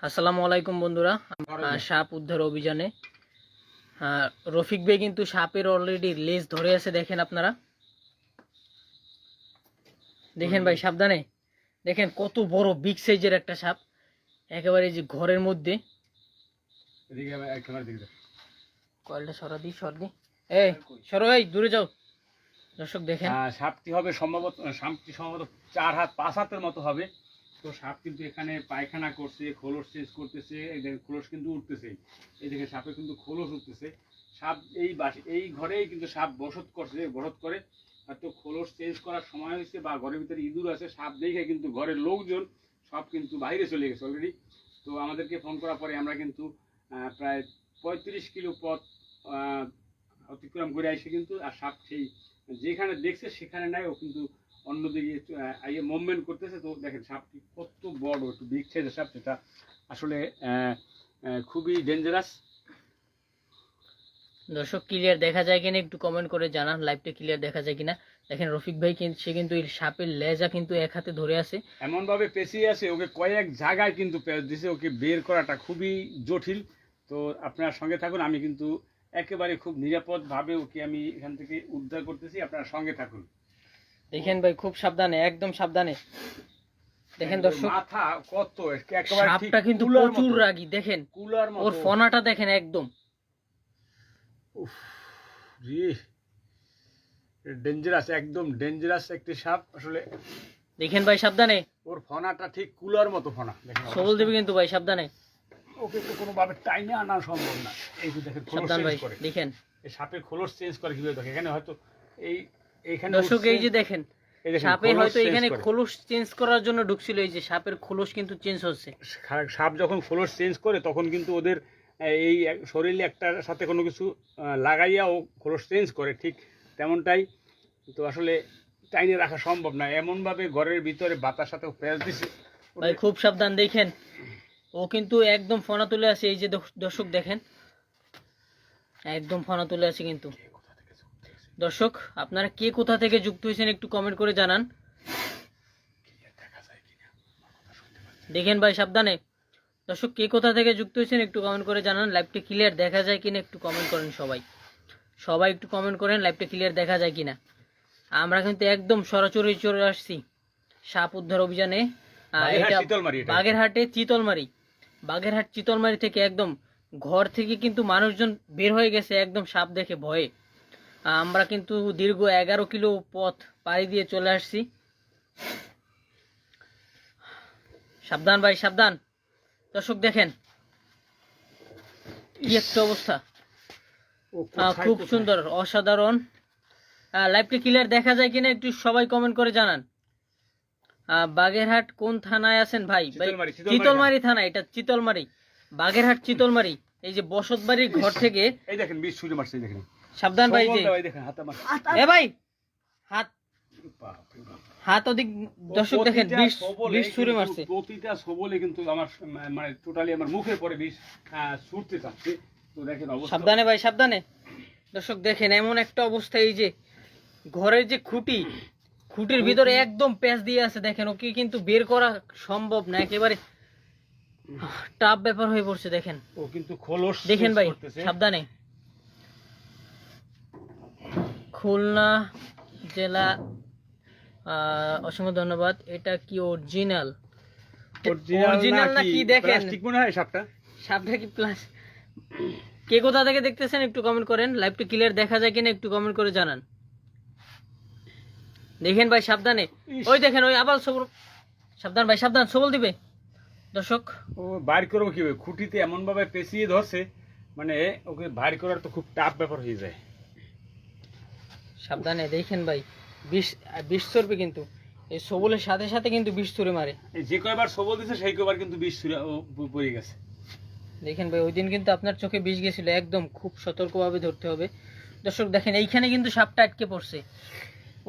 আসসালামু আলাইকুম বন্ধুরা, সাপ উদ্ধার অভিযানে রফিক ভাই কিন্তু সাপের অলরেডি লেজ ধরে আছে। দেখেন আপনারা, দেখেন ভাই, সাবধানে দেখেন কত বড় বিগ সাইজের একটা সাপ, একেবারে যে ঘরের মধ্যে। কয়েলটা সরাদি এই সরো, এই দূরে যাও। দর্শক দেখেন, সাপটি হবে সম্ভবত 4 হাত 5 হাতের মতো হবে। তো সাপ কিন্তু এখানে পায়খানা করছে, খোলস চেঞ্জ করতেছে, এই দেখেন খোলস কিন্তু উঠতেছে, এই দেখেন সাপে কিন্তু খোলস উঠতেছে। সাপ এই ঘরেই কিন্তু সাপ বসত করে, হয়তো খোলস চেঞ্জ করার সময় হয়েছে বা ঘরের ভিতরে ইঁদুর আছে, সাপ দেখে কিন্তু ঘরের লোকজন সব কিন্তু বাইরে চলে গেছে অলরেডি। তো আমাদেরকে ফোন করার পরে আমরা কিন্তু প্রায় 35 কিলো পথ অতিক্রম করে আসে কিন্তু, আর সাপ সেই যেখানে দেখছে সেখানে নাই, ও কিন্তু অন্যদিকে মুভমেন্ট করতেছে। তো দেখেন সাপটি কত বড়, একটু বিগ সাইজের সাপ, যেটা আসলে খুবই ডেঞ্জারাস। দর্শক ক্লিয়ার দেখা যায় কিনা একটু কমেন্ট করে জানান, লাইভটা ক্লিয়ার দেখা যায় কিনা। দেখেন রফিক ভাই সে কিন্তু এই সাপের লেজা কিন্তু এক হাতে ধরে আছে, এমন ভাবে পেঁচিয়ে আছে, ওকে কয়েক জায়গায় কিন্তু পেঁচ দিছে, ওকে বের করাটা খুবই জটিল। তো আপনার সঙ্গে থাকুন, আমি কিন্তু একেবারে খুব নিরাপদ ভাবে ওকে আমি এখান থেকে উদ্ধার করতেছি, আপনার সঙ্গে থাকুন। দেখেন ভাই, খুব সাবধানে, একদম সাবধানে। দেখেন দর্শক, মাথা কত, সাপটা কিন্তু প্রচুর রাগী। দেখেন ওর ফনাটা দেখেন, একদম ডেঞ্জারাস, একদম ডেঞ্জারাস একটি সাপ আসলে। দেখেন ভাই সাবধানে, ওর ফনাটা ঠিক কুলার মতো ফনা। সবল দেবে কিন্তু ভাই, সাবধানে। ওকে তো কোনোভাবে টাইনে আনা সম্ভব না। এই যে দেখেন সাবধান ভাই, দেখেন এই সাপের খোলস চেঞ্জ করে কিভাবে, দেখেন এখানে হয়তো এইখানে দর্শক এই যে দেখেন সাপে হয়তো এখানে খোলস চেঞ্জ করার জন্য ঢুকছিল, এই যে সাপের খোলস কিন্তু চেঞ্জ হচ্ছে। সাপ যখন খোলস চেঞ্জ করে তখন কিন্তু ওদের এই শরীরে একটার সাথে কোনো কিছু লাগাইয়া ও খোলস চেঞ্জ করে, ঠিক তেমনটাই। তো আসলে টাইনে রাখা সম্ভব না, এমনভাবে ঘরের ভিতরে বাতার সাথে প্যাঁচ দিছে ভাই, খুব সাবধান। দেখেন ও কিন্তু একদম ফনা তুলে আছে, এই যে দর্শক দেখেন একদম ফনা তুলে আছে কিন্তু। দর্শক আপনারা কে কোথা থেকে যুক্ত হয়েছেন একটু কমেন্ট করে জানান। দেখেন ভাই সাবধানে, দর্শক কে কোথা থেকে যুক্ত হয়েছেন একটু কমেন্ট করে জানান। লাইভটা ক্লিয়ার দেখা যায় কিনা একটু কমেন্ট করেন, সবাই একটু কমেন্ট করেন লাইভটা ক্লিয়ার দেখা যায় কিনা। আমরা কিন্তু একদম সরাসরি চলে আসছি সাপ উদ্ধার অভিযানে। এটা বাগেরহাট চিতলমারি থেকে একদম ঘর থেকে কিন্তু মানুষজন বের হয়ে গেছে একদম সাপ দেখে ভয়ে। আমরা কিন্তু দীর্ঘ 11 কিলো পথ পাড়ি দিয়ে চলে আসছি। সাবধান ভাই সাবধান। দর্শক দেখেন কি একটা অবস্থা, খুব সুন্দর, অসাধারণ। লাইভটা ক্লিয়ার দেখা যায় কিনা একটু সবাই কমেন্ট করে জানান। বাগেরহাট কোন থানায় আছেন ভাই? চিতলমারি থানা, এটা চিতলমারি, বাগেরহাট চিতলমারি। এই যে বসত বাড়ির ঘর থেকে এই দেখেন বিষ ছুঁড়ে মারছে, দেখেন সাবধান ভাই, যে এ ভাই হাত ওদিক। দর্শক দেখেন বিষ ছুঁড়ে মারছে, প্রতিটা সবলে কিন্তু আমার মানে টোটালি আমার মুখের পরে বিষ ছুটতে চাচ্ছে। তো দেখেন সাবধানে ভাই সাবধানে। দর্শক দেখেন এমন একটা অবস্থা, এই যে ঘরের যে খুঁটির ভিতরে একদম প্যাঁচ দিয়ে আছে। দেখেন ওকে কিন্তু বের করা সম্ভব না, একেবারে টাফ ব্যাপার হয়ে পড়ছে। দেখেন ও কিন্তু খোলস, দেখেন ভাই সাবধানে। খুলনা জেলা, অসংখ্য ধন্যবাদ। এটা কি অরিজিনাল নাকি দেখেন, ঠিক মনে হয় সাপটা কি প্লাস? কে কোথা থেকে দেখতেছেন একটু কমেন্ট করেন। লাইভটা ক্লিয়ার দেখা যায় কিনা একটু কমেন্ট করে জানান। দেখেন ভাই সাবধানে, ওই দেখেন ওই আবার সবল। সাবধান ভাই সাবধান, সবল দিবে। দর্শক ও বাইর করবো কিভাবে, খুঁটিতে এমন ভাবে পেঁচিয়ে ধরছে, মানে ওকে বাইর করার তো খুব টাফ ব্যাপার হয়ে যায়। সাবধানে দেখেন ভাই, বিষ ছড়বে কিন্তু, এই সবলের সাথে সাথে কিন্তু বিষ ছুঁড়ে মারে। যে কয়বার সবল দিছে সেই কয়বার কিন্তু বিষ ছুঁড়ে পড়ে গেছে। দেখেন ভাই ওই দিন কিন্তু আপনার চোখে বিষ গেছিল, একদম খুব সতর্কভাবে ধরতে হবে। দর্শক দেখেন এইখানে কিন্তু সাপটা আটকে পড়ছে,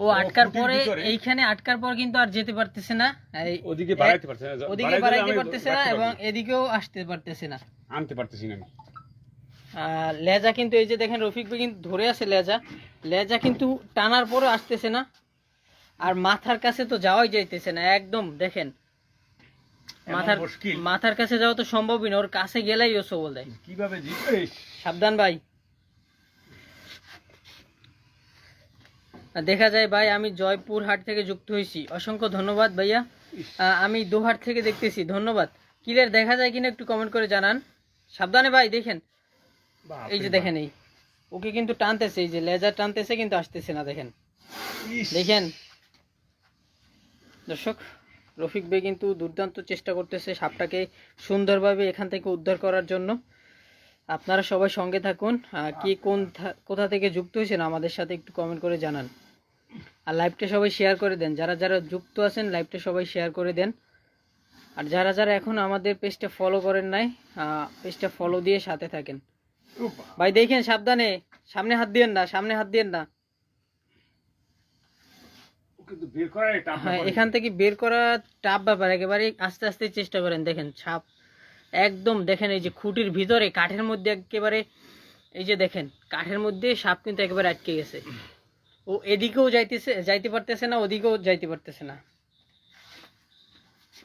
ও আটকার পরে এইখানে আটকার পর কিন্তু আর যেতে পারতেছে না, ওদিকে বাড়াইতে পারতেছে না এবং এদিকেও আসতে পারতেছে না, আনতে পারতেছি না। লেজা কিন্তু এই যে দেখেন রফিক ভাই কিন্তু ধরে আছে লেজা কিন্তু টানার পরে আসতেছে না, আর মাথার কাছে তো যাওয়াই যাইতেছে না একদম। দেখেন মাথার মুশকিল মাথার কাছে যাওয়া তো সম্ভবই না, ওর কাছে গেলেই ও সবল দেয়। কিভাবে জিতবে। সাবধান ভাই। দেখা যায় ভাই আমি জয়পুর হাট থেকে যুক্ত হয়েছি, অসংখ্য ধন্যবাদ ভাইয়া। আমি দোহাট থেকে দেখতেছি, ধন্যবাদ। ক্লিয়ার দেখা যায় কিনা একটু কমেন্ট করে জানান। সাবধানে ভাই, দেখেন এই যে দেখেন, এই ওকে কিন্তু টানতেছে, এই যে লেজার টানতেছে কিন্তু আসতেছে না, দেখেন দেখেন দর্শক। রফিক ভাই কিন্তু দুর্দান্ত চেষ্টা করতেছে সাপটাকে সুন্দরভাবে এখান থেকে উদ্ধার করার জন্য। আপনারা সবাই সঙ্গে থাকুন। কি কোথা থেকে যুক্ত হয়েছেন আমাদের সাথে একটু কমেন্ট করে জানান। আর লাইভটা সবাই শেয়ার করে দেন, যারা যারা যুক্ত আছেন লাইভটা সবাই শেয়ার করে দেন। আর যারা যারা এখন আমাদের পেজটা ফলো করেন নাই, পেজটা ফলো দিয়ে সাথে থাকেন। ভাই দেখেন সাবধানে, সামনে হাত দিয়েন না, সামনে হাত দিয়েন না। হ্যাঁ, এখান থেকে বের করা টাফ ব্যাপার, একেবারে আস্তে আস্তে চেষ্টা করেন। দেখেন সাপ একদম, দেখেন এই যে খুঁটির ভিতরে কাঠের মধ্যে একেবারে, এই যে দেখেন কাঠের মধ্যে সাপ কিন্তু একেবারে আটকে গেছে। ও এদিকেও যাইতে পারতেছে না, ওদিকেও যাইতে পারতেছে না।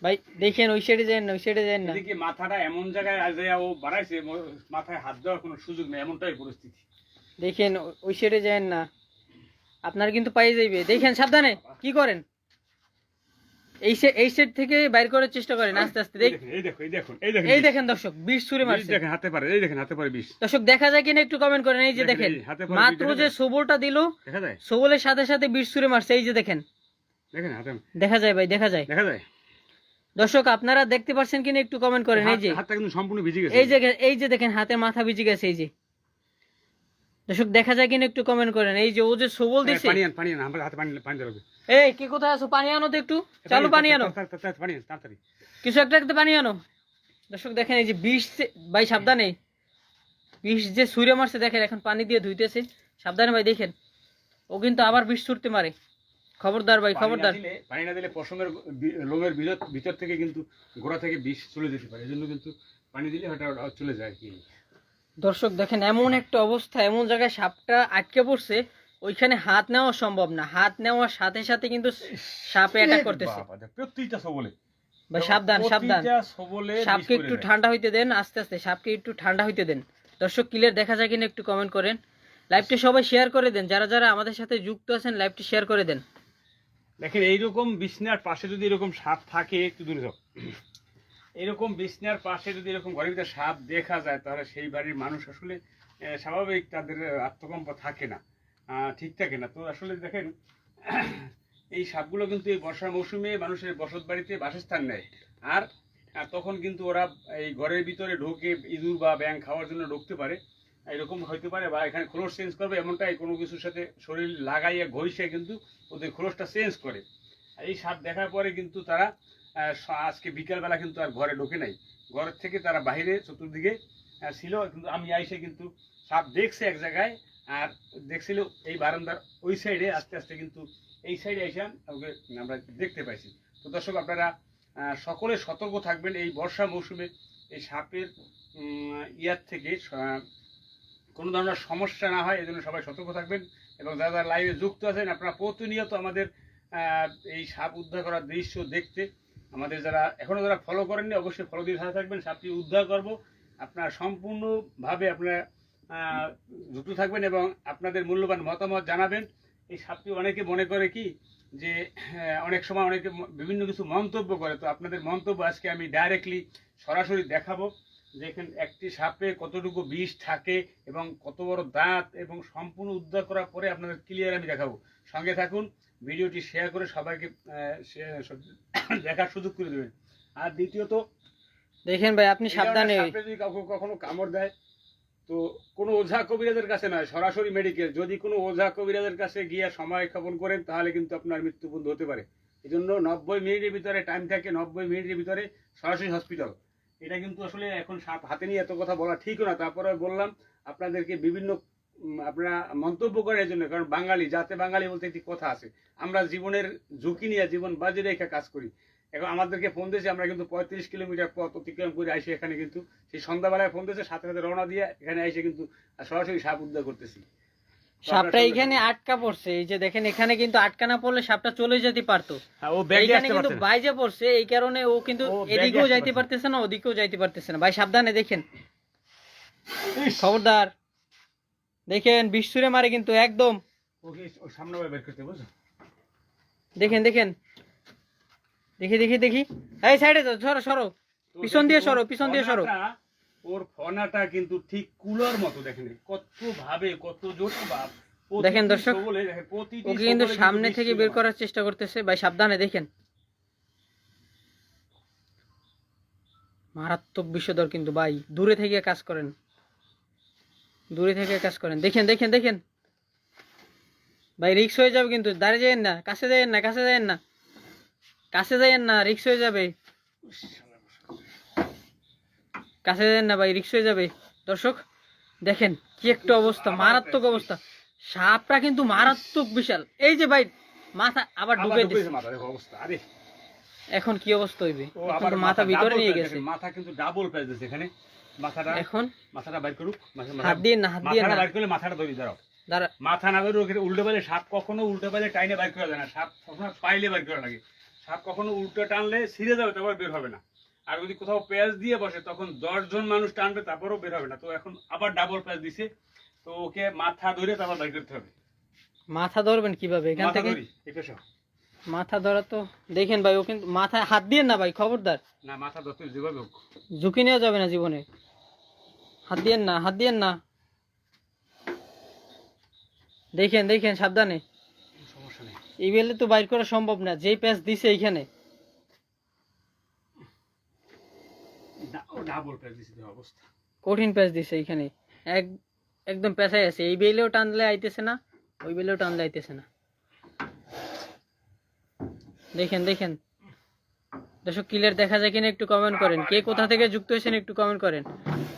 ভাই দেখেন ওই সাইডে যান না, ওই সাইডে যান না। এদিকে মাথাটা এমন জায়গায় ও বাড়াইছে, মাথায় হাত দেওয়ার কোনো সুযোগ নেই, এমনটাই পরিস্থিতি। দেখেন ওই সাইডে যান না, আপনার কিন্তু পাই যাইবে। দেখেন সাবধানে কি করেন, এই সাইড থেকে বাইর করার চেষ্টা করেন আস্তে আস্তে। এই দেখেন দর্শক, বিষ ছুঁড়ে মারছে, দেখেন হাতে পারে, এই দেখেন হাতে পারে বিষ। দর্শক দেখা যায় কিনা একটু কমেন্ট করেন। এই যে দেখেন মাত্র যে সবলটা দিল, দেখা যায় সবলের সাথে সাথে বিষ ছুঁড়ে মারছে। এই যে দেখেন, দেখেন হাতে দেখা যায় ভাই, দেখা যায়, দেখা যায়। দর্শক আপনারা দেখতে পাচ্ছেন কিনা একটু কমেন্ট করেন। এই যে হাতটা কিন্তু সম্পূর্ণ ভিজে গেছে, এই যে দেখেন হাতের মাথা ভিজে গেছে। এই যে দর্শক দেখা যায় কিনা একটু কমেন্ট করেন। এই যে ও যে সবল দিছে, পানি আন আমার হাতে, পানি দেবে। এই কি কোথায় আছো, পানি আনো তো একটু, চালু পানি আনো, তাড়াতাড়ি কিছু একটা পানি আনো। দর্শক দেখেন এই যে বিষ, ভাই সাবধানে, বিষ যে ছুঁড়ে মারছে দেখেন, এখন পানি দিয়ে ধুইতেছে। সাবধানে ভাই, দেখেন ও কিন্তু আবার বিষ ছুটতে মারে, খবরদার ভাই খবরদার। পানি না দিলে পশমের লোমের ভিতর থেকে কিন্তু গোড়া থেকে বিষ চলে যেতে পারে, এজন্য কিন্তু পানি দিলে ওটা চলে যায় কি। দর্শক দেখেন এমন একটা অবস্থা, এমন জায়গায় সাপটা আটকে পড়ছে, ওইখানে হাত নেওয়া সম্ভব না। হাত নেওয়ার সাথে সাথে কিন্তু সাপে অ্যাটাক করতেছে। প্রত্যেকটা সবলে ভাই সাবধান সাবধান, সাপকে একটু ঠান্ডা হইতে দেন, আস্তে আস্তে সাপকে একটু ঠান্ডা হইতে দেন। দর্শক ক্লিয়ার দেখা যায় কিনা একটু কমেন্ট করেন। লাইভটা সবাই শেয়ার করে দেন, যারা যারা আমাদের সাথে যুক্ত আছেন লাইভটা শেয়ার করে দেন। দেখেন এইরকম বিছনার পাশে যদি এরকম সাপ থাকে, একটু দূরে যাও, এরকম বিছনার পাশে যদি এরকম ঘরের ভিতরে সাপ দেখা যায়, তাহলে সেই বাড়ির মানুষ আসলে স্বাভাবিক তাদের আত্মকম্প থাকে না, ঠিক থাকে না। তো আসলে দেখেন এই সাপগুলো কিন্তু এই বর্ষার মৌসুমে মানুষের বসত বাড়িতে বাসস্থান নেয়, আর তখন কিন্তু ওরা এই ঘরের ভিতরে ঢোকে, ইঁদুর বা ব্যাঙ খাওয়ার জন্য ঢুকতে পারে, এরকম হইতে পারে। বা এখানে খোলস চেঞ্জ করবে, এমনটাই কোনো কিছুর সাথে শরীর লাগাইয়া ঘষে কিন্তু ওদের খোলসটা চেঞ্জ করে। এই সাপ দেখার পরে কিন্তু তারা আজকে বিকালবেলা কিন্তু আর ঘরে ঢোকে নাই, ঘরের থেকে তারা বাইরে চতুর্দিকে ছিল। কিন্তু আমি আইসে কিন্তু সাপ দেখছে এক জায়গায়, আর দেখছিল এই বারান্দার ওই সাইডে, আস্তে আস্তে কিন্তু এই সাইডে এসে ওকে আমরা দেখতে পাইছি। তো দর্শক আপনারা সকলে সতর্ক থাকবেন এই বর্ষা মৌসুমে, এই সাপের ইয়ার থেকে কোনো ধরনের সমস্যা না হয়, এজন্য সবাই সতর্ক থাকবেন। এবং যারা যারা লাইভে যুক্ত আছেন, আপনারা প্রতিনিয়ত আমাদের এই সাপ উদ্ধার করার দৃশ্য দেখতে, আমাদের যারা এখনো যারা ফলো করেননি অবশ্যই ফলো দিয়ে সাথে থাকবেন। সাপটি উদ্ধার করব, আপনারা সম্পূর্ণভাবে আপনারা যুক্ত থাকবেন এবং আপনাদের মূল্যবান মতামত জানাবেন। এই সাপটি অনেকে মনে করে কি যে অনেক সময় অনেকে বিভিন্ন কিছু মন্তব্য করে, তো আপনাদের মন্তব্য আজকে আমি ডাইরেক্টলি সরাসরি দেখাবো। দেখেন একটি সাপে কতটুকু বিষ থাকে এবং কত বড় দাঁত, এবং সম্পূর্ণ উদ্ধার করার পরে আপনাদের ক্লিয়ার আমি দেখাবো। সঙ্গে থাকুন, ভিডিওটি শেয়ার করে সবাইকে দেখার সুযোগ করে দেবেন। আর দ্বিতীয়ত দেখেন ভাই আপনি সাবধানে, যদি কখনো কামড় দেয় তো কোনো ওঝা কবিরাজের কাছে নয়, সরাসরি মেডিকেল। যদি কোনো ওঝা কবিরাজের কাছে গিয়ে সময় ক্ষেপণ করেন তাহলে কিন্তু আপনার মৃত্যুবন্ধ হতে পারে। এই জন্য 90 মিনিটের ভিতরে টাইম থাকে, 90 মিনিটের ভিতরে সরাসরি হসপিটাল। এটা কিন্তু আসলে এখন সাপ হাতে নিয়ে এত কথা বলা ঠিকও না, তারপরে বললাম আপনাদেরকে বিভিন্ন আপনারা মন্তব্য করেন এই জন্য, কারণ বাঙালি জাতে বাঙালি বলতে একটি কথা আছে, আমরা জীবনের ঝুঁকি নিয়ে জীবন বাজি রেখে কাজ করি। এখন আমাদেরকে ফোন দিয়েছে, আমরা কিন্তু 35 কিলোমিটার পথ অতিক্রম করে আসি এখানে, কিন্তু সেই সন্ধ্যাবেলায় ফোন দিয়েছে, সাথে সাথে রওনা দিয়ে এখানে এসে কিন্তু সরাসরি সাপ উদ্ধার করতেছি। সাপটা এখানে আটকা পড়ছে, এই যে দেখেন এখানে কিন্তু আটকা না পড়লে সাপটা চলে যেতে পারতো। হ্যাঁ, ও ব্যাগে এইখানে আসতে কিন্তু পারছে না। বাইজে পড়ছে, এই কারণে ও কিন্তু ও ব্যাগে এদিকেও আসতে যাইতে পারছে পারতেছে না, ওদিকেও যাইতে পারতেছে না। ভাই সাবধানে দেখেন, ইস, খবরদার। দেখেন বিষ ছুঁড়ে মারে কিন্তু একদম। ওকে ওর সামনে বের করতে বুঝছো। দেখেন দেখেন, দেখি দেখি দেখি, এই সাইডে সরো সরো, তো পিছন দিয়ে দেখি সরো, ওর পিছন দিয়ে সরো। ফনাটা- ওর ফনাটা কিন্তু ঠিক কুলার মতো, দেখেন কত ভাবে কত জোর ভাব। দেখেন দর্শক, প্রতিটি ওকে কিন্তু সবলে সামনে বিষ থেকে ছুঁড়ে বের মারে। করার চেষ্টা করতেছে। ভাই সাবধানে দেখেন, মারাত্মক বিষধর কিন্তু ভাই, দূরে থেকে কাজ করেন, দূরে থেকে কাজ করেন। দেখেন দেখেন দেখেন ভাই, রিক্স হয়ে যাবে কিন্তু, দাঁড়িয়ে যাবেন না, কাছে যাবেন না, কাছে যাবেন না, কাছে যাবেন না, রিক্স হয়ে যাবে, কাছে যাবেন না ভাই, রিক্স হয়ে যাবে। দর্শক দেখেন কি একটা অবস্থা, মারাত্মক অবস্থা। সাপটা কিন্তু মারাত্মক বিশাল। এই যে ভাই মাথা আবার আবার ঢুকে ঢুকেছে দিচ্ছে, মাথা, দেখো অবস্থা। আরে এখন কি অবস্থা হইবে, ও এখন আবার তো মাথা ভিতরে double নিয়ে প্যাচ, গেছে। দেখেন, মাথা কিন্তু ডাবল প্যাচ দিয়েছে এখানে। মাথাটা এখন মাথাটা বাইর করুক, হাত দিয়ে না, হাত দিয়ে মাথাটা না, বাইর করলে মাথাটা ধরি দাঁড়াও। দাঁড়া। মাথা না ধরে ওকে উল্টে পাইলে, সাপ কখনো উল্টে পাইলে টাইনে বাইর করা যায় না, সাপ সবসময় পাইলে বাইর করা লাগে। সাপ কখনো উল্টো টানলে ছিঁড়ে যাবে, তারপর বের হবে না। আর যদি কোথাও প্যাচ দিয়ে বসে তখন 10 জন মানুষ টানবে, তারপরও বের হবে না। তো এখন আবার ডাবল প্যাচ দিছে, তো ওকে মাথা ধরে তারপর বাইর করতে হবে। মাথা ধরবেন কিভাবে এখান মাথা থেকে? ধরি এই পেশা। মাথা ধরা তো দেখেন ভাই, ও কিন্তু মাথায় হাত দিয়ে না ভাই, খবরদার, না, মাথা ধরতে যেভাবে হোক। ঝুঁকি নেওয়া যাবে না জীবনে, হাত দিয়েন না, হাত দিয়েন না। দেখেন দেখেন সাবধানে, কোনো সমস্যা নেই। এই বেলে তো বাইর করা সম্ভব না, যেই প্যাচ দিছে এইখানে। ও ডাবল প্যাচ দিছে, দেখো অবস্থা। কঠিন প্যাচ দিছে এইখানে, এক একদম পেঁচাই আছে। এই বেলেও টানলে আইতেছে না, ওই বেলেও টানলে আইতেছে না। দেখেন দেখেন দর্শক, ক্লিয়ার দেখা যায় কিনা একটু কমেন্ট করেন, কে কোথা থেকে যুক্ত হয়েছেন একটু কমেন্ট করেন।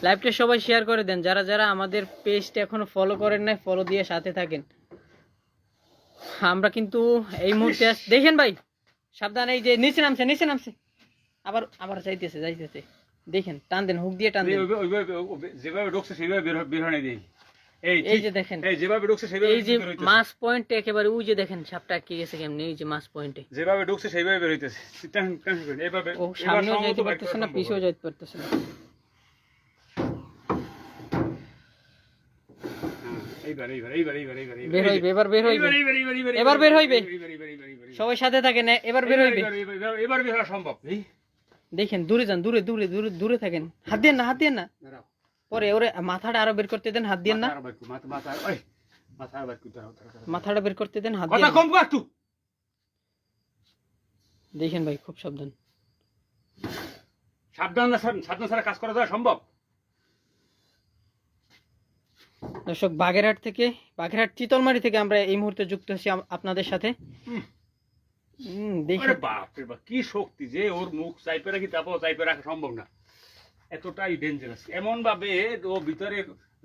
লাইভটা সবাই শেয়ার করে দেন, যারা যারা আমাদের পেজটা এখনো ফলো করেন নাই, ফলো দিয়ে সাথে থাকেন। আমরা কিন্তু এই মুহূর্তে দেখেন ভাই সাবধান, এই যে নিচে নামছে, নিচে নামছে, আবার আবার যাইতেছে যাইতেছে। দেখেন টান দেন, হুক দিয়ে টান দেন। যেভাবে ঢুকছে সেভাবে বের হয় না দিই। এই যে দেখেন, এই যেভাবে ঢুকছে সেভাবে এই যে বের হইতেছে। মাছ পয়েন্টে একেবারে, ওই যে দেখেন সাপটা আটকে গেছে কেমনে, এই যে মাছ পয়েন্টে। যেভাবে ঢুকছে সেইভাবে বের হইতেছে। এইভাবে ও সামনেও যাইতে পারতেছে না, পিছেও যাইতে পারতেছে না। এইবার এইবার এইবার এইবার এইবার বের হইবে, এবার বের হইবে, এইবার এবার বের হইবে। এইবার সবাই সাথে থাকেন, এবার বের হইবে। এবার বের হওয়া সম্ভব। এই দেখেন দূরে যান, দূরে দূরে দূরে দূরে থাকেন, হাত দিয়ে না, হাত দিয়ে না, দাঁড়াও, পরে ওরে মাথাটা আরো বের করতে দেন, হাত দিয়ে না, মাথা আর বাইকু, মাথা ওই মাথা আর বাইকু, দাঁড়াও দাঁড়াও। মাথাটা বের করতে দেন, হাত দিয়ে কথা না। কম কর একটু। দেখেন ভাই খুব সাবধান। সাবধান না, সাবধান ছাড়া কাজ করা যায় সম্ভব? দর্শক বাগেরহাট থেকে, বাগেরহাট চিতলমারি থেকে আমরা এই মুহূর্তে যুক্ত হচ্ছি আপনাদের সাথে। দেখি আরে বাপ রে বাপ, কি শক্তি যে ওর মুখ চাইপে রাখি, তারপর চাইপে রাখা সম্ভব না, এতটাই ডেঞ্জারাস। এমন ভাবে ও ভিতরে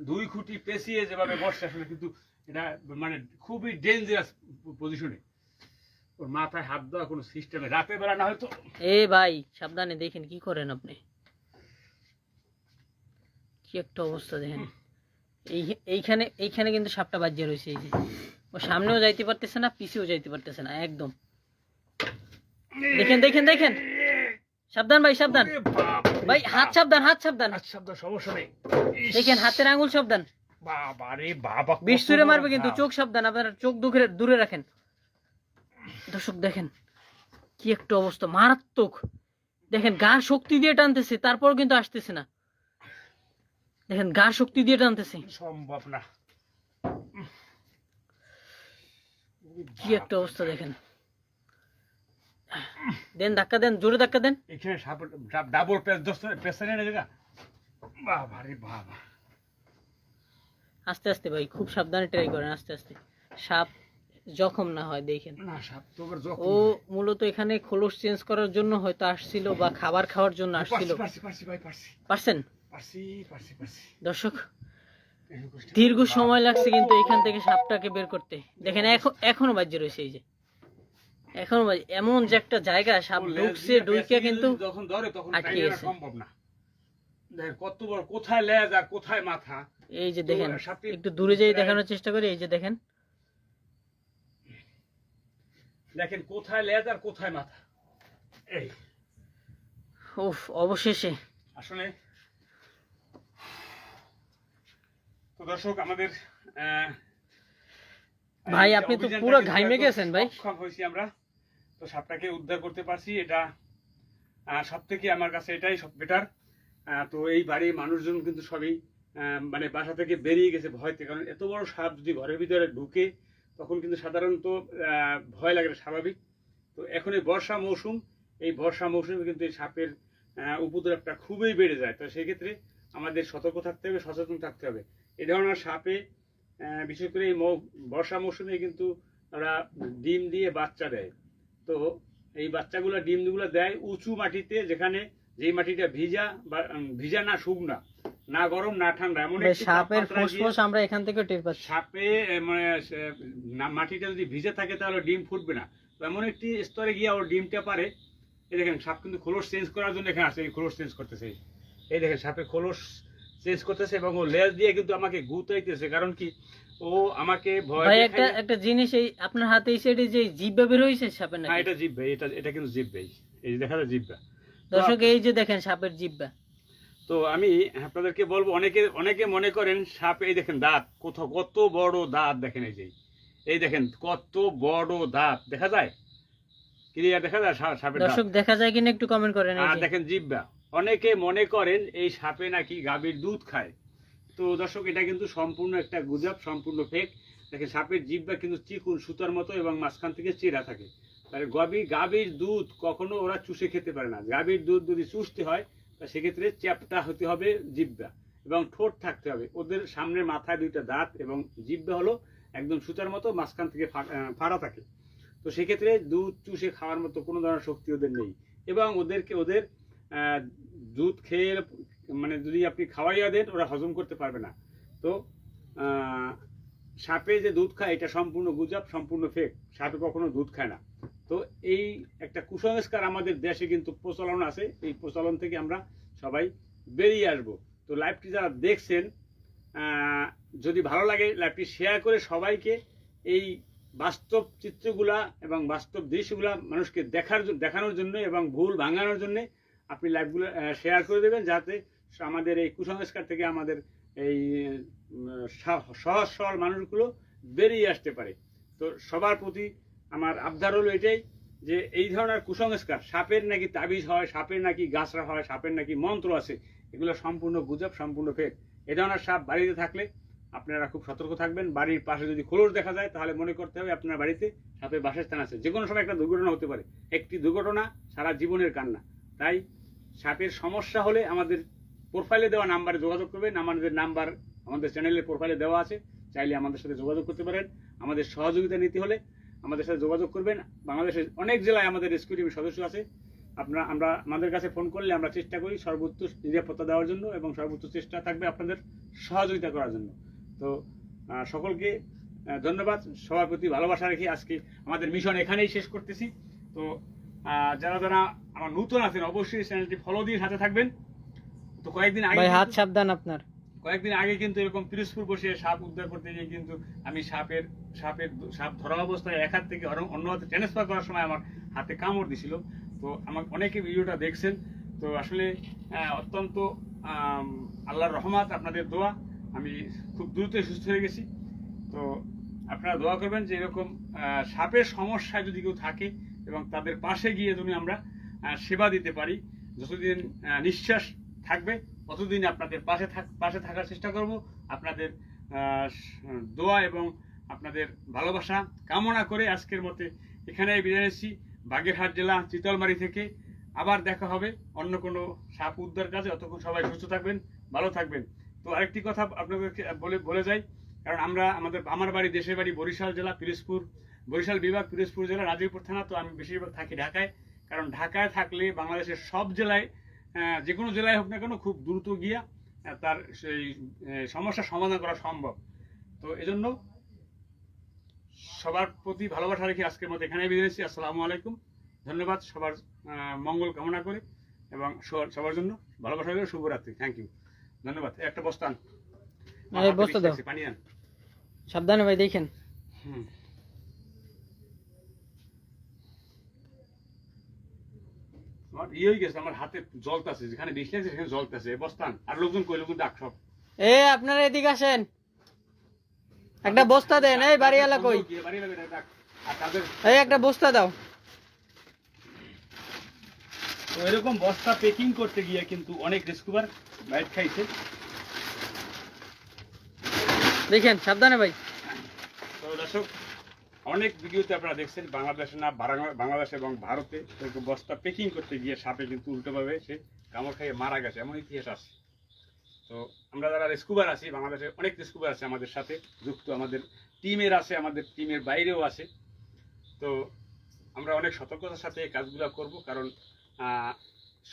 2 খুঁটি পেঁচিয়ে যেভাবে বসে, আসলে কিন্তু এটা মানে খুবই ডেঞ্জারাস পজিশনে। ওর মাথায় হাত দেওয়া কোনো সিস্টেমে, রাতে বেলা না হয়তো। এ ভাই সাবধানে দেখেন কি করেন আপনি, কি একটা অবস্থা দেখেন। এইখানে এইখানে কিন্তু সাপটা বাজিয়ে রয়েছে, এই যে ও সামনেও যাইতে পারতেছে না, পিছেও যাইতে পারতেছে না একদম। দেখেন দেখেন দেখেন, সাবধান ভাই সাবধান, ভাই হাত সাবধান, হাত সাবধান, শব্দ সমস্যা নেই। দেখেন হাতের আঙুল সাবধান, বাবা রে বাবা, বিষ ছুঁড়ে মারবে কিন্তু, চোখ সাবধান, আপনারা চোখ দূরে দূরে রাখেন। দর্শক দেখেন কি একটা অবস্থা, মারাত্মক। দেখেন গা শক্তি দিয়ে টানতেছে, তারপর কিন্তু আসতেছে না। দেখেন গা শক্তি দিয়ে টানতেছে, সম্ভব না। কি একটা অবস্থা দেখেন। দেন ধাক্কা দেন, জোরে ধাক্কা দেন। এখানে ডাবল পেছনে না জায়গা। বাবা রে বাবা, আস্তে আস্তে ভাই, খুব সাবধানে ট্রাই করেন, আস্তে আস্তে, সাপ জখম না হয় দেখেন। না সাপ তো আবার যখন ও মূলত এখানে খোলস চেঞ্জ করার জন্য হয়তো আসছিল, বা খাবার খাওয়ার জন্য আসছিল। পারছি ভাই, পারছি পারছেন পারছি পারছি পারছি। দর্শক, দীর্ঘ সময় লাগছে কিন্তু এখান থেকে সাপটাকে বের করতে। দেখেন এখনো বাজ্য রয়েছে, এই যে এখনো এমন যে একটা জায়গা, সাপ ঢুকছে, ঢুকে কিন্তু যখন ধরে তখন আটকে গেছে। সম্ভব না। দেখ কত বড়, কোথায় লেজ আর কোথায় মাথা, এই যে তো দেখেন, সাপটি একটু দূরে যেয়ে প্রায়- দেখানোর চেষ্টা করি। এই যে দেখেন, দেখেন কোথায় লেজ আর কোথায় মাথা। এই উফ, অবশেষে। আসলে তো দর্শক আমাদের আহ, ভাই এই যে আপনি তো অভিযানটা পুরো কিন্তু ঘাইমে একদম গেছেন ভাই। সক্ষম হয়েছি আমরা। তো সাপটাকে উদ্ধার করতে পারছি, এটা সব থেকে আমার কাছে এটাই সব বেটার। তো এই বাড়ির মানুষজন কিন্তু সবই মানে বাসা থেকে বেরিয়ে গেছে ভয়তে, কারণ এত বড় সাপ যদি ঘরের ভিতরে ঢুকে তখন কিন্তু সাধারণত ভয় লাগে, স্বাভাবিক। তো এখন এই বর্ষা মৌসুম, এই বর্ষা মৌসুমে কিন্তু এই সাপের উপদ্রবটা খুবই বেড়ে যায়। তো সেক্ষেত্রে আমাদের সতর্ক থাকতে হবে, সচেতন থাকতে হবে। এই ধরনের সাপে বিশেষ করে এই বর্ষা মৌসুমে কিন্তু ওরা ডিম দিয়ে বাচ্চা দেয়। তো এই বাচ্চাগুলো ডিমগুলো দেয় উঁচু মাটিতে, যেখানে যেই মাটিটা ভিজা বা ভিজা না শুকনা, না গরম না ঠান্ডা, এমন ভাই একটি সাপের তাপমাত্রায় গিয়ে ফুসফুস আমরা এখান থেকে টের পাচ্ছি। সাপে মানে মাটিটা যদি ভিজে থাকে তাহলে ডিম ফুটবে না। তো এমন একটি স্তরে গিয়ে ওর ডিমটা পারে। এই দেখেন সাপ কিন্তু খোলস চেঞ্জ করার জন্য এখানে আসে, এই খোলস চেঞ্জ করতেছে। এই দেখেন সাপের খোলস চেঞ্জ করতেছে এবং ও লেজ দিয়ে কিন্তু আমাকে গুতাইতেছে। কারণ কি, ও আমাকে ভয় ভাই দেখাইয়া। একটা জিনিস, এই আপনার হাতে এই সাইডে যে জিব্বা বের হইছে সাপের হ্যাঁ, নাকি? এটা জিভ ভাই, এটা কিন্তু জিভ ভাই। এই যে দেখা যায় জিভটা। দর্শক এই যে দেখেন সাপের জিব্বা। তো আমি আপনাদেরকে বলবো, অনেকে অনেকে মনে করেন সাপ, এই দেখেন দাঁত, কোথাও কত বড় দাঁত দেখেন। এই দেখেন কত বড় দাঁত দেখা যায়, ক্লিয়ার দেখা যায় সাপের দাঁত। দর্শক দেখা যায় কিনা একটু কমেন্ট করেন। এই আর যে দেখেন জিহ্বা। অনেকে মনে করেন এই সাপে নাকি গাভীর দুধ খায়। তো দর্শক এটা কিন্তু সম্পূর্ণ একটা গুজব, সম্পূর্ণ ফেক। দেখেন সাপের জিহ্বা কিন্তু চিকুন সুতার মতো এবং মাঝখান থেকে চেরা থাকে। তাহলে গাভীর দুধ কখনো ওরা চুষে খেতে পারে না। গাভীর দুধ যদি চুষতে হয় তা সেক্ষেত্রে চ্যাপ্টা হতে হবে জিহ্বা, এবং ঠোঁট থাকতে হবে। ওদের সামনের মাথায় দুইটা দাঁত এবং জিহ্বা হলো একদম সুতার মতো, মাঝখান থেকে ফাড়া থাকে। তো সেক্ষেত্রে দুধ চুষে খাওয়ার মতো কোনো ধরনের শক্তি ওদের নেই। এবং ওদের দুধ খেয়ে মানে যদি আপনি খাওয়াইয়া দেন ওরা হজম করতে পারবে না। তো সাপে যে দুধ খায় এটা সম্পূর্ণ গুজব, সম্পূর্ণ ফেক। সাপে কখনো দুধ খায় না। তো এই একটা কুসংস্কার আমাদের দেশে কিন্তু প্রচলন আছে, এই প্রচলন থেকে আমরা সবাই বেরিয়ে আসব। তো লাইভটি যারা দেখছেন, যদি ভালো লাগে লাইভটি শেয়ার করে সবাইকে এই বাস্তব চিত্রগুলা এবং বাস্তব দৃশ্যগুলা মানুষকে দেখানোর জন্য এবং ভুল ভাঙানোর জন্য আপনি লাইভগুলো শেয়ার করে দেবেন, যাতে আমাদের এই কুসংস্কার থেকে আমাদের এই সহজ সরল মানুষগুলো বেরিয়ে আসতে পারে। তো সবার প্রতি আমার আবদার হলো এটাই, যে এই ধরনের কুসংস্কার, সাপের নাকি তাবিজ হয়, সাপের নাকি গাছরা হয়, সাপের নাকি মন্ত্র আছে, এগুলো সম্পূর্ণ গুজব, সম্পূর্ণ ফেক। এই ধরনের সাপ বাড়িতে থাকলে আপনারা খুব সতর্ক থাকবেন। বাড়ির পাশে যদি খোলস দেখা যায় তাহলে মনে করতে হবে আপনার বাড়িতে সাপের বাসস্থান আছে। যে কোনো সময় একটা দুর্ঘটনা হতে পারে, একটি দুর্ঘটনা সারা জীবনের কান্না। তাই সাপের সমস্যা হলে আমাদের প্রোফাইলে দেওয়া নাম্বারে যোগাযোগ করবেন। আমাদের নাম্বার আমাদের চ্যানেলের প্রোফাইলে দেওয়া আছে, চাইলে আমাদের সাথে যোগাযোগ করতে পারেন। আমাদের সহযোগিতা নিতে হলে আমাদের সাথে যোগাযোগ করবেন। বাংলাদেশের অনেক জেলায় আমাদের রেস্কিউ টিমের সদস্য আছে। আমরা আমাদের কাছে ফোন করলে আমরা চেষ্টা করি সর্বোচ্চ নিরাপত্তা দেওয়ার জন্য, এবং সর্বোচ্চ চেষ্টা থাকবে আপনাদের সহযোগিতা করার জন্য। তো সকলকে ধন্যবাদ, সবার প্রতি ভালোবাসা রেখে আজকে আমাদের মিশন এখানেই শেষ করতেছি। তো যারা যারা আমার নতুন আছেন অবশ্যই চ্যানেলটি ফলো দিয়ে সাথে থাকবেন। তো কয়েকদিন আগে ভাই হাত সাবধান আপনার। কয়েকদিন আগে কিন্তু এরকম পিরোজপুর বসে সাপ উদ্ধার করতে গিয়ে কিন্তু আমি সাপ ধরা অবস্থায় এক হাত থেকে অন্য হাতে ট্রান্সফার করার সময় আমার হাতে কামড় দিছিল। তো আমার অনেকে ভিডিওটা দেখছেন। তো আসলে অত্যন্ত আল্লাহর রহমত, আপনাদের দোয়া, আমি খুব দ্রুত সুস্থ হয়ে গেছি। তো আপনারা দোয়া করবেন যে এরকম সাপের সমস্যায় যদি কেউ থাকে এবং তাদের পাশে গিয়ে যদি আমরা সেবা দিতে পারি, যতদিন নিঃশ্বাস থাকবে ততদিন আপনাদের পাশে থাকার চেষ্টা করব। আপনাদের দোয়া এবং আপনাদের ভালোবাসা কামনা করে আজকের মতে এখানে বিদায় নিচ্ছি। বাগেরহাট জেলা চিতলমারি থেকে আবার দেখা হবে অন্য কোনো সাপ উদ্ধার কাজে। অতক্ষণ সবাই সুস্থ থাকবেন, ভালো থাকবেন। তো আরেকটি কথা আপনাদেরকে বলে যাই, কারণ আমার বাড়ি, দেশের বাড়ি বরিশাল জেলা বরিশাল বিভাগ পিরোজপুর জেলা রাজীবপুর থানা। তো আমি বেশিরভাগ থাকি ঢাকায়, কারণ ঢাকায় থাকলে বাংলাদেশের সব জেলায়, যে কোনো জেলায় হোক না কেন, খুব দ্রুত গিয়া তার সেই সমস্যার সমাধান করা সম্ভব। তো এজন্য সবার প্রতি ভালোবাসা রেখে আজকের মতো এখানে বিদায় নিচ্ছি। আসসালামু আলাইকুম। ধন্যবাদ, সবার মঙ্গল কামনা করে এবং সবার জন্য ভালোবাসা রেখে শুভরাত্রি। থ্যাংক ইউ, ধন্যবাদ। একটা বস্তান এই বস্তা দাও, পানি আন। সাবধানে ভাই দেখেন। হুম। আমার ইয়ে হয়ে গেছে, আমার হাতে জ্বলতেছে, যেখানে বিষ লাগছে সেখানে জ্বলতেছে। বস্তান আর লোকজন কই, লোকজন ডাক সব। এ আপনারা এদিকে আসেন, একটা বস্তা দেন। এই বাড়িওয়ালা কই? বাড়িওয়ালা ডাক। আর তাদের এই একটা বস্তা দাও। তো এরকম বস্তা প্যাকিং করতে গিয়ে কিন্তু অনেক রিস্কুবার বাইট খাইছে। দেখেন সাবধানে ভাই। তো দর্শক, অনেক ভিডিওতে আপনারা দেখছেন বাংলাদেশে না বাংলাদেশ এবং ভারতে এরকম বস্তা প্যাকিং করতে গিয়ে সাপে কিন্তু উল্টোভাবে সে কামড় খাইয়ে মারা গেছে, এমন ইতিহাস আছে। তো আমরা যারা রেস্কুবার আছি, বাংলাদেশে অনেক রেস্কুবার আছে আমাদের সাথে যুক্ত, আমাদের টিমের আছে, আমাদের টিমের বাইরেও আছে। তো আমরা অনেক সতর্কতার সাথে এই কাজগুলো করব, কারণ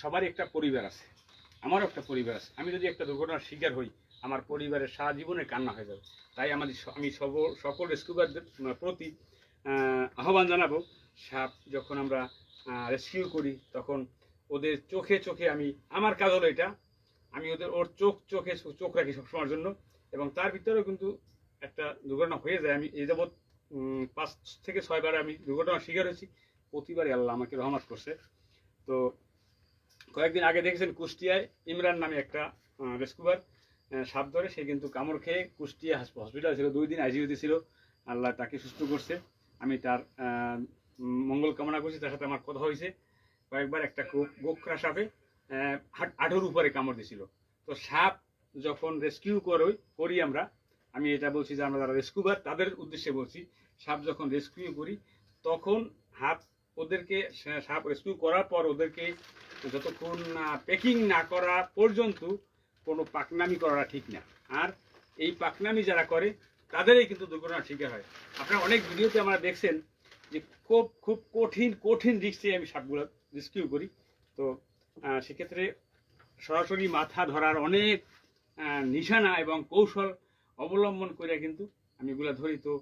সবারই একটা পরিবার আছে, আমারও একটা পরিবার আছে। আমি যদি একটা দুর্ঘটনার শিকার হই, আমার পরিবারের সারা জীবনের কান্না হয়ে যাবে। তাই আমি সকল রেস্কিউবারদের প্রতি আহ্বান জানাবো, সাপ যখন আমরা রেস্কিউ করি তখন ওদের চোখে চোখে আমার কাজ হলো এটা, আমি ওর চোখে চোখ রাখি সবসময়ের জন্য। এবং তার ভিতরেও কিন্তু একটা দুর্ঘটনা হয়ে যায়। আমি এই যাবৎ 5 থেকে 6 বার আমি দুর্ঘটনার শিকার হয়েছি, প্রতিবারই আল্লাহ আমাকে রহমত করছে। তো কয়েকদিন আগে দেখেছেন কুষ্টিয়ায় ইমরান নামে একটা রেস্কিউবার সাপ ধরে, সে কিন্তু কামড় খেয়ে কুষ্টিয়া হসপিটাল ছিল, 2 দিন আইসিইউতে ছিল। আল্লাহ তাকে সুস্থ করছে, আমি তার মঙ্গল কামনা করছি। তার সাথে আমার কথা হয়েছে কয়েকবার। একটা গোখরা সাপে হাঁটুর উপরে কামড় দিয়েছিল। তো সাপ যখন রেস্কিউ করি আমি এটা বলছি যে আমরা যারা রেস্কিউবার তাদের উদ্দেশ্যে বলছি, সাপ যখন রেস্কিউ করি তখন ওদেরকে সাপ রেস্কিউ করার পর ওদেরকে যতক্ষণ প্যাকিং না করা পর্যন্ত কোনো পাকনামি করা ঠিক না। আর এই পাকনামি যারা করে তাদেরই কিন্তু দুর্ঘটনার শিকার হয়। আপনারা অনেক ভিডিওতে আমরা দেখছেন যে খুব কঠিন রিস্কে আমি সাপগুলো রেস্কিউ করি। তো সেক্ষেত্রে সরাসরি মাথা ধরার অনেক নিশানা এবং কৌশল অবলম্বন করে কিন্তু আমি এগুলো ধরি। তো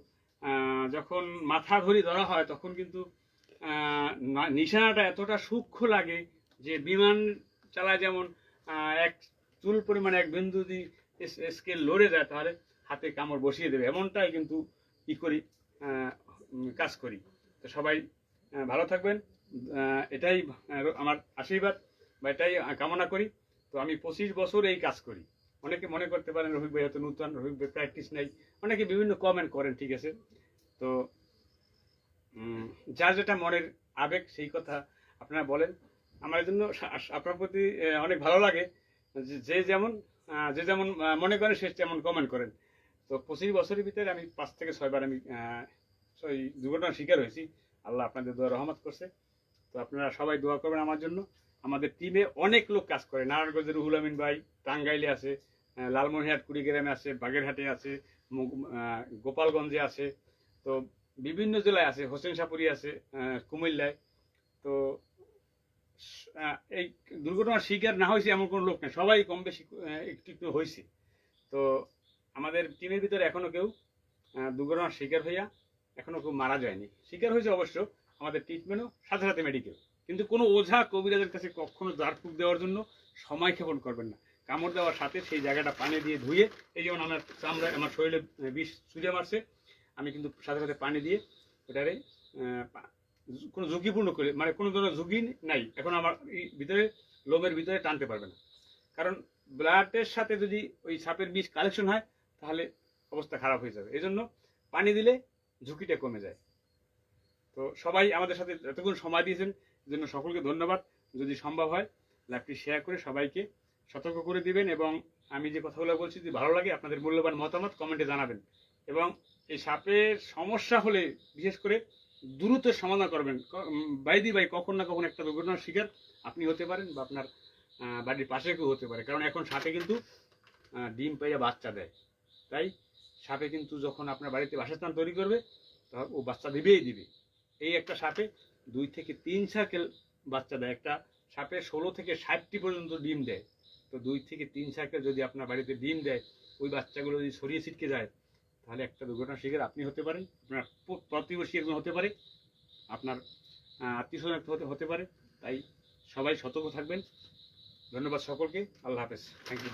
যখন মাথা ধরা হয় তখন কিন্তু নিশানাটা এতটা সূক্ষ্ম লাগে যে বিমান চালায় যেমন এক চুল পরিমাণে এক বিন্দু যদি স্কেল লড়ে যায় তাহলে হাতে কামড় বসিয়ে দেবে, এমনটাই কিন্তু করি কাজ করি। তো সবাই ভালো থাকবেন, এটাই আমার আশীর্বাদ বা এটাই কামনা করি। তো আমি 25 বছর এই কাজ করি। অনেকে মনে করতে পারেন রফিক ভাই হয়তো নতুন, রফিক ভাই প্র্যাকটিস নেই, অনেকে বিভিন্ন কমেন্ট করেন, ঠিক আছে। তো যার যেটা মনের আবেগ সেই কথা আপনারা বলেন। আমার জন্য আপনার প্রতি অনেক ভালো লাগে, যে যেমন মনে করেন সে তেমন কমেন্ট করেন। তো 25 বছরের ভিতরে আমি 5 থেকে 6 বার আমি দুর্ঘটনার শিকার হয়েছি। আল্লাহ আপনাদের দোয়া রহমত করছে। তো আপনারা সবাই দোয়া করবেন আমার জন্য। আমাদের টিমে অনেক লোক কাজ করে, নারায়ণগঞ্জের রুহুল আমিন ভাই টাঙ্গাইলে আছে, লালমনিরহাট কুড়িগ্রামে আছে, বাগেরহাটে আছে, গোপালগঞ্জে আছে, তো বিভিন্ন জেলায় আছে, হোসেন সাপুরি আছে কুমিল্লায়। তো এই দুর্ঘটনার শিকার না হয়েছে এমন কোনো লোক নেই, সবাই কম বেশি একটু হয়েছে। তো আমাদের টিমের ভিতরে এখনো কেউ দুর্ঘটনার শিকার হইয়া এখনো কেউ মারা যায়নি। শিকার হয়েছে অবশ্য আমাদের ট্রিটমেন্টও সাথে মেডিকেল। কিন্তু কোনো ওঝা কবিরাজের কাছে কখনো ঝাড়ফুঁক দেওয়ার জন্য সময় ক্ষেপণ করবেন না। কামড় দেওয়ার সাথে সেই জায়গাটা পানি দিয়ে ধুয়ে, এই যেমন আমার চামড়ায় আমার শরীরে বিষ ছুঁড়ে মারছে, আমি কিন্তু সাথে পানি দিয়ে ওটারে কোনো ঝুঁকিপূর্ণ করে, মানে কোনো ধরনের ঝুঁকি নাই। এখন আমার ভিতরে লোমের ভিতরে টানতে পারবে না, কারণ ব্লাডের সাথে যদি ওই সাপের বিষ কালেকশন হয় তাহলে অবস্থা খারাপ হয়ে যাবে। এই জন্য পানি দিলে ঝুঁকিটা কমে যায়। তো সবাই আমাদের সাথে এতক্ষণ সময় দিয়েছেন, জন্য সকলকে ধন্যবাদ। যদি সম্ভব হয় লাইভটি শেয়ার করে সবাইকে সতর্ক করে দিবেন, এবং আমি যে কথাগুলো বলছি যদি ভালো লাগে আপনাদের মূল্যবান মতামত কমেন্টে জানাবেন। এবং এই সাপের সমস্যা হলে বিশেষ করে দ্রুত সমাধান করবেন। ভাই কখন না কখন একটা দুর্ঘটনার শিকার আপনি হতে পারেন বা আপনার বাড়ির পাশে কেউ হতে পারে, কারণ এখন সাপে কিন্তু ডিম পাইয়া বাচ্চা দেয়। তাই সাপে কিন্তু যখন আপনার বাড়িতে বাসস্থান তৈরি করবে তখন ও বাচ্চা দিবে। এই একটা সাপে 2 থেকে 3 সার্কেল বাচ্চা দেয়। একটা সাপে 16 থেকে 60টি পর্যন্ত ডিম দেয়। তো 2 থেকে 3 সার্কেল যদি আপনার বাড়িতে ডিম দেয়, ওই বাচ্চাগুলো যদি ছড়িয়ে ছিটকে যায় তাহলে একটা দুর্ঘটনার শিকার আপনি হতে পারেন, আপনার প্রতিবেশী একজন হতে পারে, আপনার আত্মীয়স্বজন হতে পারে। তাই সবাই সতর্ক থাকবেন। ধন্যবাদ সকলকে, আল্লাহ হাফেজ, থ্যাংক ইউ।